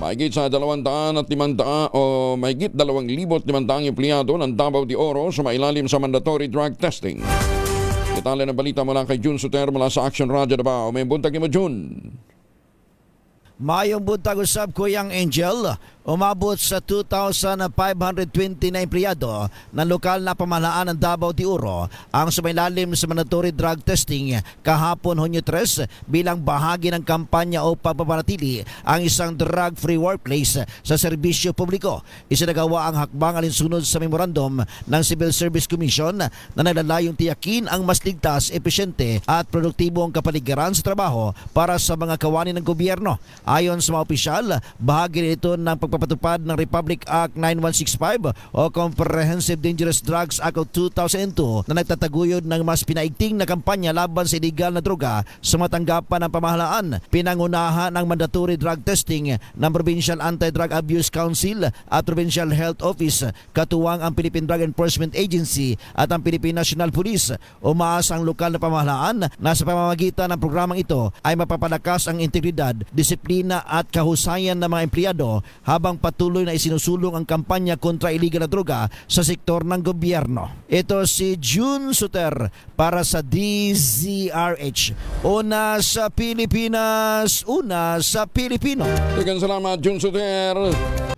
Mahigit sa 200 o mahigit 2,500 empleyado ng Davao de Oro sumailalim sa mandatory drug testing. Detalye ng balita mula kay Jun Suter mula sa Action Radio Davao. May buntag mo, Jun. Mayong buntag usab Kuyang Angel, umabot sa 2,520 na empleyado ng lokal na pamahalaan ng Davao de Oro ang sumailalim sa mandatory drug testing kahapon Hunyo 3 bilang bahagi ng kampanya o pagpapanatili ang isang drug-free workplace sa serbisyo publiko. Isinagawa ang hakbang alinsunod sa memorandum ng Civil Service Commission na naglalayong tiyakin ang mas ligtas, epesyente at produktibong kapaligiran sa trabaho para sa mga kawani ng gobyerno. Ayon sa mga opisyal, bahagi nito ng pagpapatupad ng Republic Act 9165 o Comprehensive Dangerous Drugs Act of 2002 na nagtataguyod ng mas pinaigting na kampanya laban sa iligal na droga sa matanggapan ng pamahalaan. Pinangunahan ng mandatory drug testing ng Provincial Anti-Drug Abuse Council at Provincial Health Office, katuwang ang Philippine Drug Enforcement Agency at ang Philippine National Police. Umaasa ang lokal na pamahalaan na sa pamamagitan ng programang ito ay mapapalakas ang integridad, disiplina at kahusayan ng mga empleyado habang patuloy na isinusulong ang kampanya kontra iligal na droga sa sektor ng gobyerno. Ito si Jun Suter para sa DZRH. Una sa Pilipinas, una sa Pilipino. Daghang salamat, Jun Suter.